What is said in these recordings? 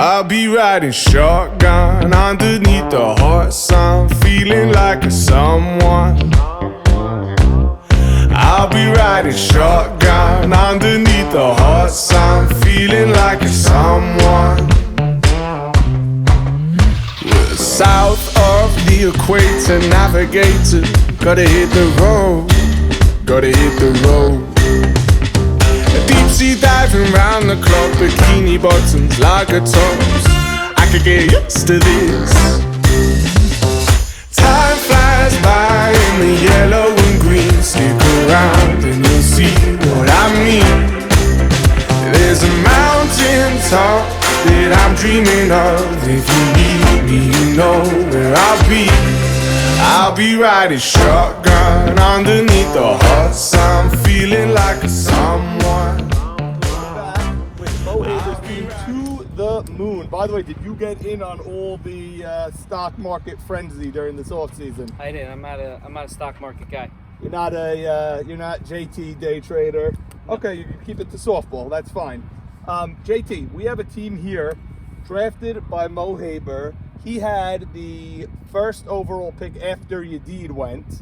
I'll be riding shotgun underneath the hot sun, feeling like a someone. I'll be riding shotgun underneath the hot sun, feeling like a someone. We're south of the equator, navigator. Gotta hit the road, gotta hit the road. Deep sea diving round the clock, bikini bottoms, lager tops. I could get used to this. Time flies by in the yellow and green. Stick around and you'll see what I mean. There's a mountain top that I'm dreaming of. If you need me, you know where I'll be. I'll be riding shotgun underneath the hot sun, feeling like a someone. With Mo Haber's team to the moon. By the way, did you get in on all the stock market frenzy during this off season? I did. I'm not a stock market guy. You're not JT day trader. Okay, you can keep it to softball. That's fine. JT, we have a team here drafted by Mo Haber. He had the first overall pick after Yedid went.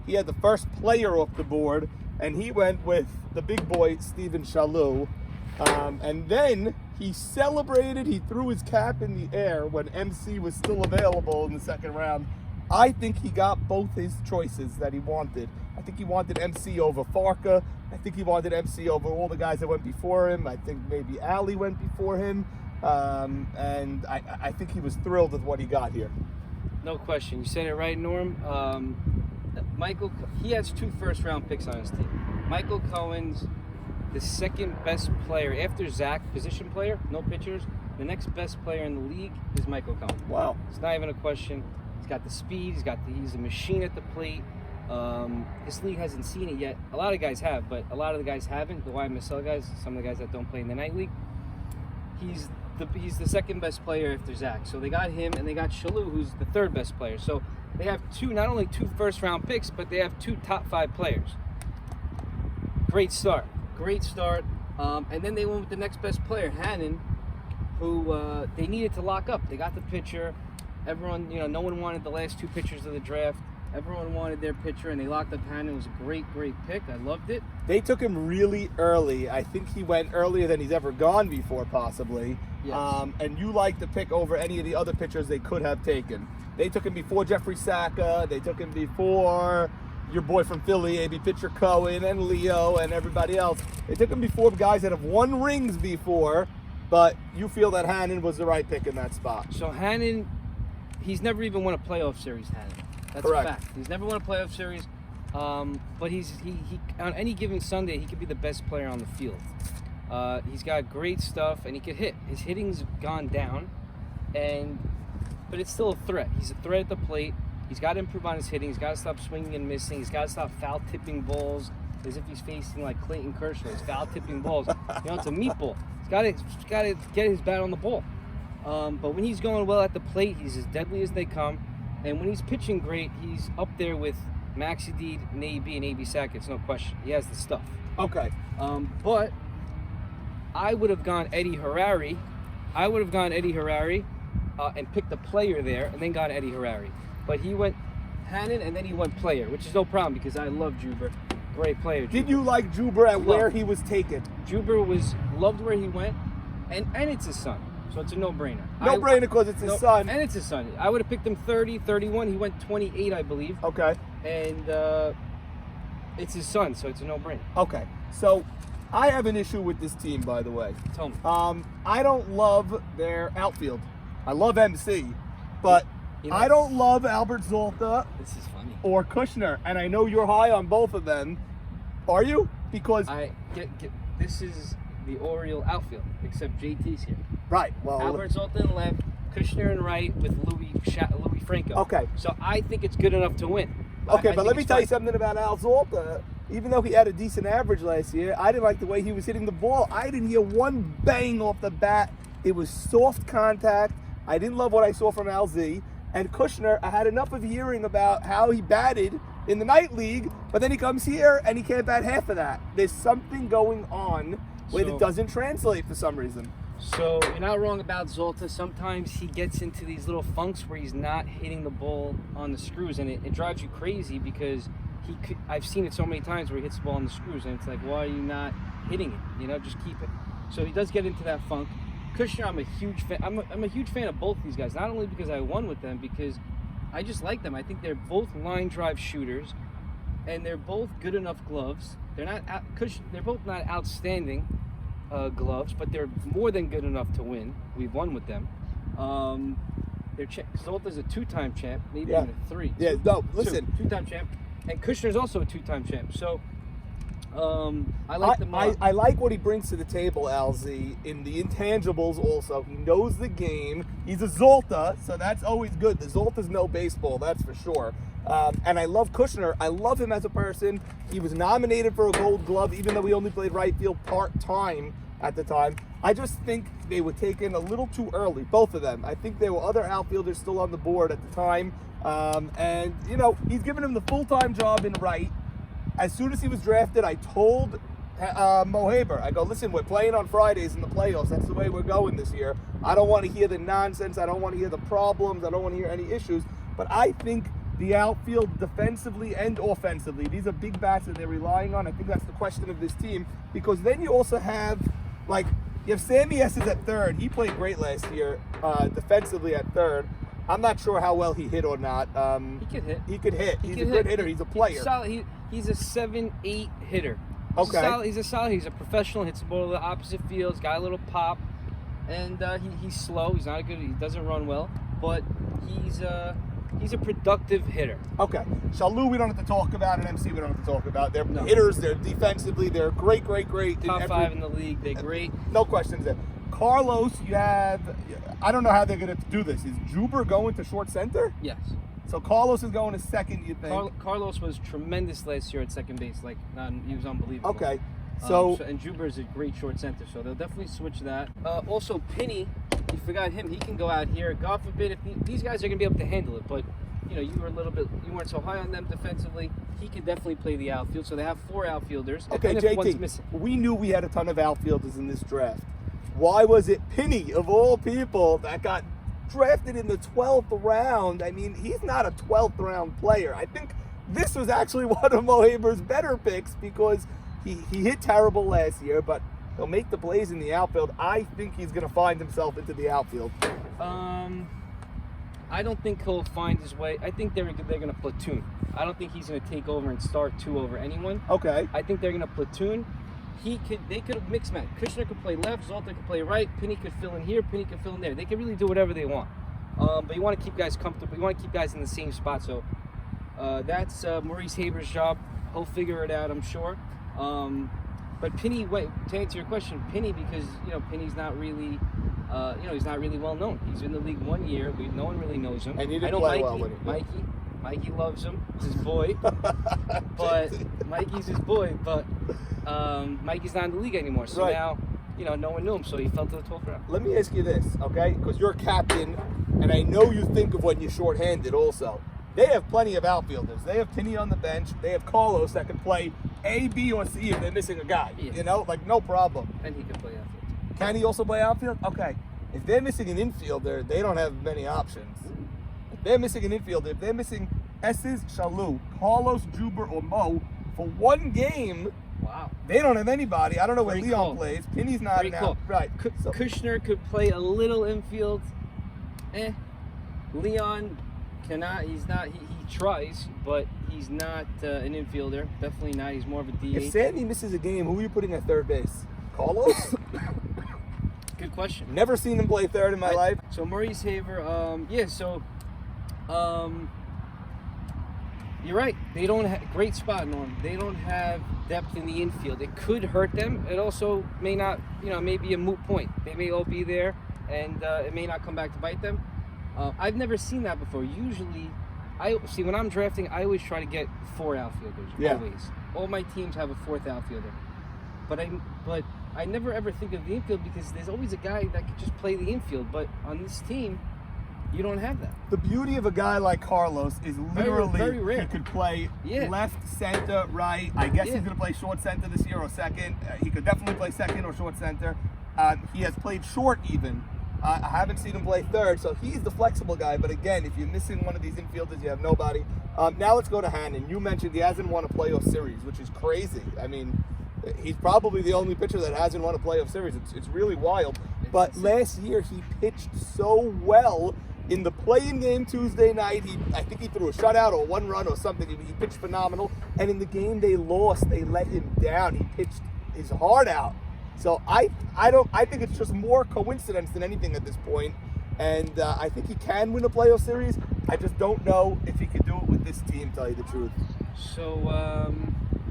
He had the first player off the board, and he went with the big boy, Steven Shalou. And then he celebrated, he threw his cap in the air when MC was still available in the second round. I think he got both his choices that he wanted. I think he wanted MC over Farka. I think he wanted MC over all the guys that went before him. I think maybe Ali went before him. And I think he was thrilled with what he got here. No question. You said it right, Norm. Michael, he has 2 first-round picks on his team. Michael Cohen's the second best player after Zach, position player, no pitchers. The next best player in the league is Michael Cohen. Wow. It's not even a question. He's got the speed. He's a machine at the plate. This league hasn't seen it yet. A lot of guys have, but a lot of the guys haven't. The YMSL guys, some of the guys that don't play in the night league. He's the second best player after Zach. So they got him, and they got Shalou, who's the third best player. So they have not only 2 first-round picks, but they have 2 top 5 players. Great start. And then they went with the next best player, Hannon, who they needed to lock up. They got the pitcher. Everyone, no one wanted the last 2 pitchers of the draft. Everyone wanted their pitcher, and they locked up Hannon. It was a great pick. I loved it. They took him really early. I think he went earlier than he's ever gone before, possibly. Yes. And you like the pick over any of the other pitchers they could have taken. They took him before Jeffrey Saka. They took him before your boy from Philly, AB pitcher Cohen, and Leo, and everybody else. They took him before guys that have won rings before, but you feel that Hannon was the right pick in that spot. So Hannon, he's never even won a playoff series, Hannon. That's Correct. a fact. He's never won a playoff series, but he on any given Sunday, he could be the best player on the field. He's got great stuff, and he could hit. His hitting's gone down, but it's still a threat. He's a threat at the plate. He's got to improve on his hitting. He's got to stop swinging and missing. He's got to stop foul-tipping balls as if he's facing like Clayton Kershaw. He's foul-tipping balls. It's a meatball. He's got to get his bat on the ball. But when he's going well at the plate, he's as deadly as they come. And when he's pitching great, he's up there with Max Yedid, and AB, and AB Sackett. It's no question. He has the stuff. Okay. But I would have gone Eddie Harari. And picked a player there, and then got Eddie Harari. But he went Hannon, and then he went player, which is no problem because I love Juber. Great player. Did you like Juber at where he was taken? Juber loved where he went, and it's his son. So it's a no-brainer. No-brainer because it's his son. And it's his son. I would have picked him 30, 31. He went 28, I believe. Okay. And it's his son, so it's a no-brainer. Okay. So I have an issue with this team, by the way. Tell me. I don't love their outfield. I love MC, but I don't love Albert Zolta This is funny. or Kushner, and I know you're high on both of them. Are you? Because this is the Oriole outfield, except JT's here. right. Well, Albert Zoltan left, Kushner and right with Louis Franco. Okay. So I think it's good enough to win. okay, but let me tell you something about Al Zolta. Even though he had a decent average last year, I didn't like the way he was hitting the ball. I didn't hear one bang off the bat. It was soft contact. I didn't love what I saw from Al Z. And Kushner, I had enough of hearing about how he batted in the night league, but then he comes here and he can't bat half of that. There's something going on where it doesn't translate for some reason. So you're not wrong about Zolta. Sometimes he gets into these little funks where he's not hitting the ball on the screws, and it drives you crazy because I've seen it so many times where he hits the ball on the screws, and it's like, why are you not hitting it? You know, just keep it. So he does get into that funk. Kushner, I'm a huge fan. I'm a huge fan of both these guys. Not only because I won with them, because I just like them. I think they're both line drive shooters, and they're both good enough gloves. They're both not outstanding gloves, but they're more than good enough to win. We've won with them. Zolta's a two-time champ, maybe even a three. Yeah, no, listen. Two-time champ. And Kushner's also a two-time champ. So I like them all. I like what he brings to the table, LZ, in the intangibles also. He knows the game. He's a Zolta, so that's always good. The Zoltas know baseball, that's for sure. And I love Kushner. I love him as a person. He was nominated for a Gold Glove, even though he only played right field part-time at the time. I just think they were taken a little too early, both of them. I think there were other outfielders still on the board at the time. And, you know, he's given him the full-time job in right. As soon as he was drafted, I told Mo Haber, I go, listen, we're playing on Fridays in the playoffs. That's the way we're going this year. I don't want to hear the nonsense. I don't want to hear the problems. I don't want to hear any issues. But I think the outfield defensively and offensively, these are big bats that they're relying on. I think that's the question of this team, because then you also have, like, you have Sammy Esses at third. He played great last year defensively at third. I'm not sure how well he hit or not. He could hit. He could hit. He's a good hitter. He's a player. He's solid. He's a 7-8 hitter. Okay. He's a professional. Hits the ball to the opposite field. He's got a little pop, and he's slow. He's not a good. He doesn't run well, but he's a productive hitter. Okay. Shalou, we don't have to talk about, and MC, we don't have to talk about. They're hitters. They're defensively. They're great. Top 5 in the league. They're great. No questions there. Carlos, you have. I don't know how they're going to do this. Is Juber going to short center? Yes. So Carlos is going to second, you think? Carlos was tremendous last year at second base. He was unbelievable. Okay. And Juber is a great short center, so they'll definitely switch that. Also, Penny, you forgot him. He can go out here. God forbid if these guys are going to be able to handle it, but you know, you weren't so high on them defensively. He could definitely play the outfield. So they have 4 outfielders. Okay, and if JT, one's missing. we knew we had a ton of outfielders in this draft. Why was it Penny, of all people, that got drafted in the 12th round? I mean, he's not a 12th round player. I think this was actually one of Mo Haber's better picks because he hit terrible last year, but he'll make the plays in the outfield. I think he's going to find himself into the outfield. I don't think he'll find his way. I think they're going to platoon. I don't think he's going to take over and start 2 over anyone. Okay. I think they're going to platoon. They could mix match. Kushner could play left, Zolta could play right, Penny could fill in here, Penny could fill in there. They can really do whatever they want. But you want to keep guys comfortable. You want to keep guys in the same spot. So that's Maurice Haber's job. He'll figure it out, I'm sure. But Penny, to answer your question, Penny, because Penny's not really, he's not really well known. He's in the league 1 year. No one really knows him. And he didn't I know play Mikey, well with him. Mikey loves him. It's his boy. But Mikey's his boy. But Mikey's not in the league anymore. So now, no one knew him. So he fell to the 12th round. Let me ask you this, okay? Because you're a captain, and I know you think of when you're shorthanded also. They have plenty of outfielders. They have Penny on the bench. They have Carlos that can play A, B, or C if they're missing a guy. Yeah. No problem. And he can play outfield. Can he also play outfield? Okay. If they're missing an infielder, they don't have many options. If they're missing an infielder, if they're missing Esses, Shalou, Carlos, Juber, or Mo for 1 game, wow, they don't have anybody. I don't know where Great Leon call. plays. Penny's not Great now. call. Right. So, Kushner could play a little infield. Leon cannot. He's not. He tries, but he's not an infielder. Definitely not. He's more of a DH. if Sammy misses a game, who are you putting at third base? Carlos? Good question. Never seen him play third in my life. So Maurice Haber, you're right. They don't have great spot, Norm. They don't have depth in the infield. It could hurt them. It also may not, may be a moot point. They may all be there, and it may not come back to bite them. I've never seen that before. Usually, when I'm drafting, I always try to get 4 outfielders. Yeah. Always. All my teams have a 4th outfielder. But I never ever think of the infield because there's always a guy that could just play the infield. But on this team, you don't have that. The beauty of a guy like Carlos is literally very rare. he could play Yeah. left, center, right. I guess Yeah. he's going to play short center this year or second. He could definitely play second or short center. He has played short even. I haven't seen him play third, so he's the flexible guy. But again, if you're missing one of these infielders, you have nobody. Now let's go to Hannon. You mentioned he hasn't won a playoff series, which is crazy. I mean, he's probably the only pitcher that hasn't won a playoff series. It's really wild. But last year, he pitched so well. In the play-in game Tuesday night, I think he threw a shutout or 1 run or something. He pitched phenomenal. And in the game they lost, they let him down. He pitched his heart out. So I think it's just more coincidence than anything at this point. And I think he can win a playoff series. I just don't know if he can do it with this team, to tell you the truth. So,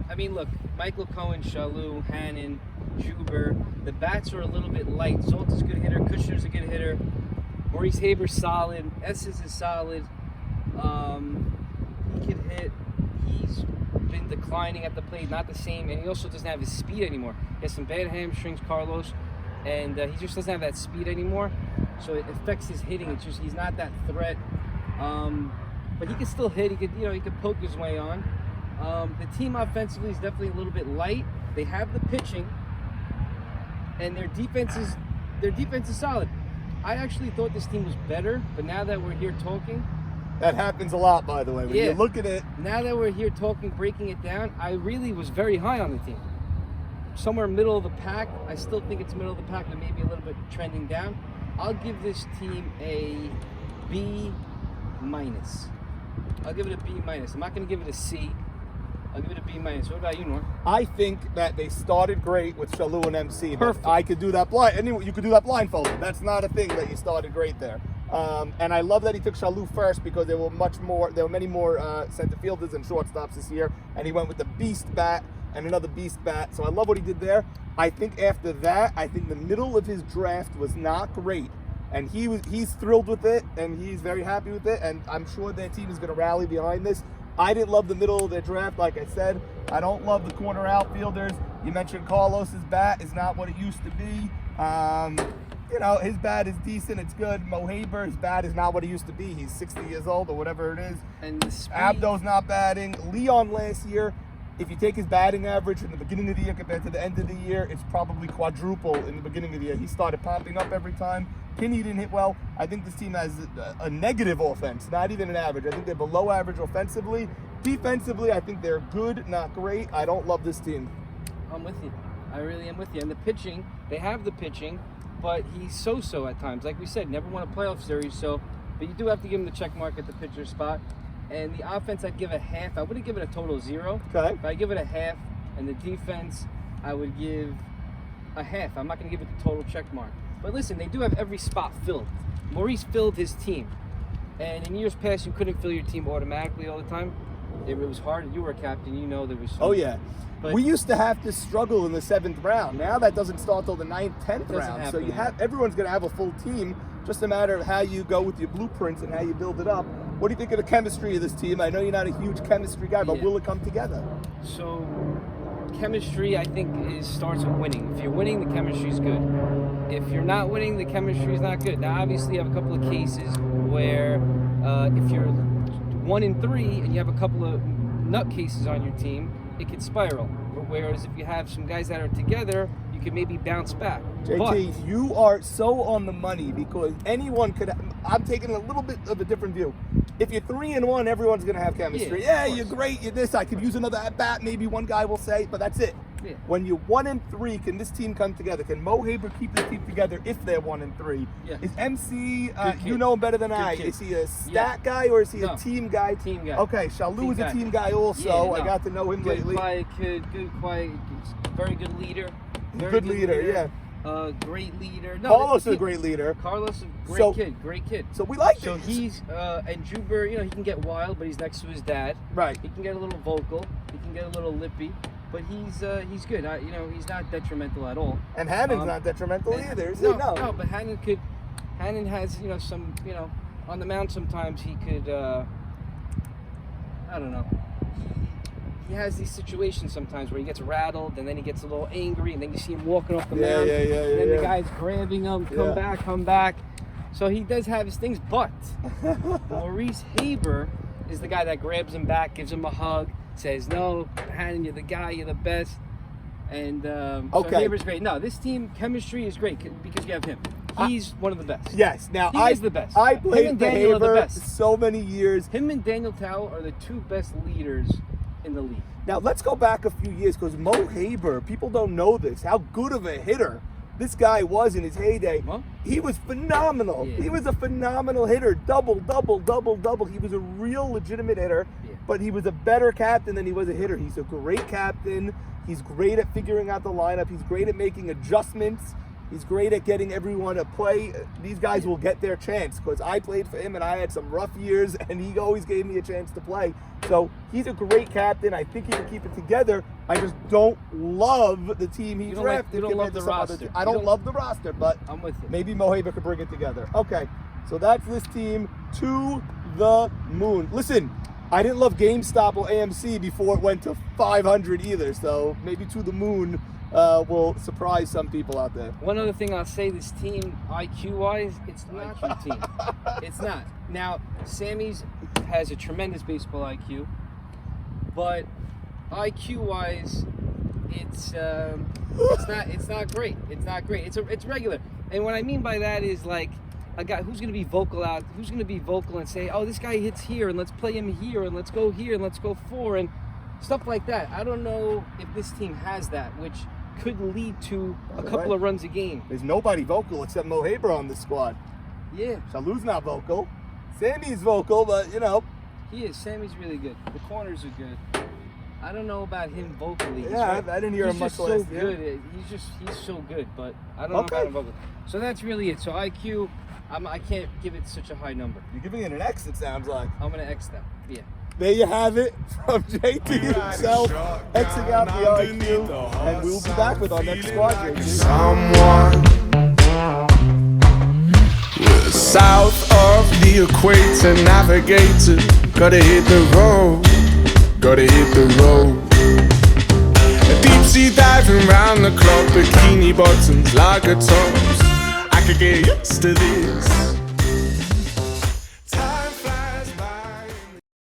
I mean, look, Michael Cohen, Shalou, Hannon, Juber, the bats are a little bit light. Zolt is a good hitter. Kushner's a good hitter. Maurice Haber's solid. Esses is solid. He can hit. He's been declining at the plate, not the same, and he also doesn't have his speed anymore. He has some bad hamstrings, Carlos, and he just doesn't have that speed anymore. So it affects his hitting. It's just he's not that threat. But he can still hit. He could poke his way on. The team offensively is definitely a little bit light. They have the pitching, and their defense is solid. I actually thought this team was better, but now that we're here talking... That happens a lot, by the way. When you look at it... Now that we're here talking, breaking it down, I really was very high on the team. Somewhere middle of the pack. I still think it's middle of the pack, but maybe a little bit trending down. I'll give this team a B-. I'll give it a B-. I'm not going to give it a C. I'll give it a B-. What about you, Norm? I think that they started great with Shalou and MC. Perfect. I could do that you could do that blindfolded. That's not a thing that you started great there. And I love that he took Shalou first because there were many more center fielders and shortstops this year, and he went with the beast bat and another beast bat. So I love what he did there. I think after that, the middle of his draft was not great. And he's thrilled with it, and he's very happy with it, and I'm sure their team is going to rally behind this. I didn't love the middle of their draft, like I said. I don't love the corner outfielders. You mentioned Carlos's bat is not what it used to be. His bat is decent. It's good. Mo Haber, his bat is not what it used to be. He's 60 years old or whatever it is. And the speed. Abdo's not batting. Leon last year, if you take his batting average in the beginning of the year compared to the end of the year, it's probably quadruple in the beginning of the year. He started popping up every time. Kinney didn't hit well. I think this team has a negative offense, not even an average. I think they're below average offensively. Defensively, I think they're good, not great. I don't love this team. I'm with you. I really am with you. And the pitching, they have the pitching, but he's so-so at times. Like we said, never won a playoff series, but you do have to give him the check mark at the pitcher spot. And the offense, I'd give a half. I wouldn't give it a total 0. Okay. But I'd give it a half. And the defense, I would give a half. I'm not going to give it the total check mark. But listen, they do have every spot filled. Maurice filled his team. And in years past, you couldn't fill your team automatically all the time. It was hard. You were a captain. You know there was some... Oh, yeah. But we used to have to struggle in the 7th round. Now that doesn't start till the 9th, 10th round. So everyone's going to have a full team. Just a matter of how you go with your blueprints and how you build it up. What do you think of the chemistry of this team? I know you're not a huge chemistry guy, but will it come together? So, chemistry, I think, starts with winning. If you're winning, the chemistry's good. If you're not winning, the chemistry's not good. Now, obviously, you have a couple of cases where if you're 1-3 and you have a couple of nutcases on your team, it could spiral. But whereas if you have some guys that are together, you could maybe bounce back. JT, you are so on the money because anyone could. I'm taking a little bit of a different view. If you're 3-1, everyone's going to have chemistry. Yeah, you're great. You're this. I could use another at bat. Maybe one guy will say, but that's it. Yeah. When you're 1-3, can this team come together? Can Mo Haber keep this team together if they're 1-3? Yeah. Is MC? You know him better than I. Kid. Is he a stat guy or is he a team guy? Team guy. Okay, Shalou is a team guy also. Yeah, no. I got to know him lately. Quiet kid, quiet, very good leader. Good leader, yeah. Great leader. No, Carlos is a great leader. Carlos is a great kid. So we like So this. he's and Juber, he can get wild, but he's next to his dad. Right. He can get a little vocal. He can get a little lippy, but he's good. He's not detrimental at all. And Hannon's not detrimental either, is he? No, but Hannon has some on the mound sometimes he could I don't know. He has these situations sometimes where he gets rattled and then he gets a little angry and then you see him walking off the mound. And then the guy's grabbing him, come back. So he does have his things, but Maurice Haber is the guy that grabs him back, gives him a hug, says, "No, Hannon, you're the guy, you're the best." And so Okay. Haber's great. No, this team chemistry is great because you have him. He's one of the best. Yes. Now He is the best. I Him played and for Daniel are the Haber best. so many years. Him and Daniel Tao are the two best leaders in the league. Now let's go back a few years because Mo Haber, people don't know this, how good of a hitter this guy was in his heyday. Huh? He was phenomenal. Yeah. He was a phenomenal hitter. Double, double, double, double. He was a real legitimate hitter, Yeah. but he was a better captain than he was a hitter. He's a great captain. He's great at figuring out the lineup. He's great at making adjustments. He's great at getting everyone to play. These guys will get their chance because I played for him and I had some rough years and he always gave me a chance to play. So he's a great captain. I think he can keep it together. I just don't love the team he You don't like- drafted. you don't compared love to the some other roster. te- I You don't don't- love the roster, but I'm with you. maybe Mo Haber could bring it together. Okay, so that's this team to the moon. Listen, I didn't love GameStop or AMC before it went to 500 either, so maybe to the moon will surprise some people out there. One other thing I'll say, this team, IQ-wise, it's an IQ team. It's not. Now, Sammy's has a tremendous baseball IQ, but IQ-wise, it's not great. It's not great. It's regular. And what I mean by that is like a guy who's going to be vocal and say, oh, this guy hits here, and let's play him here, and let's go here, and let's go four, and stuff like that. I don't know if this team has that, which could lead to a couple Right. of runs a game. There's nobody vocal except Mo Haber on this squad. Yeah, Shalu's not vocal. Sammy's vocal, but you know. he is. Sammy's really good. The corners are good. I don't know about him vocally. He's Yeah, right- I didn't hear he's him much just so last year. good. He's so good, but I don't Okay. know about him vocally. So that's really it. So IQ, I can't give it such a high number. You're giving it an X, it sounds like. I'm gonna X that. Yeah. There you have it from JT himself, Xing out the IQ, and we'll be back with our next squad, JT. Someone south of the equator, navigator. Gotta hit the road, gotta hit the road. Deep sea diving round the clock, bikini bottoms, lager tops. I could get used to this.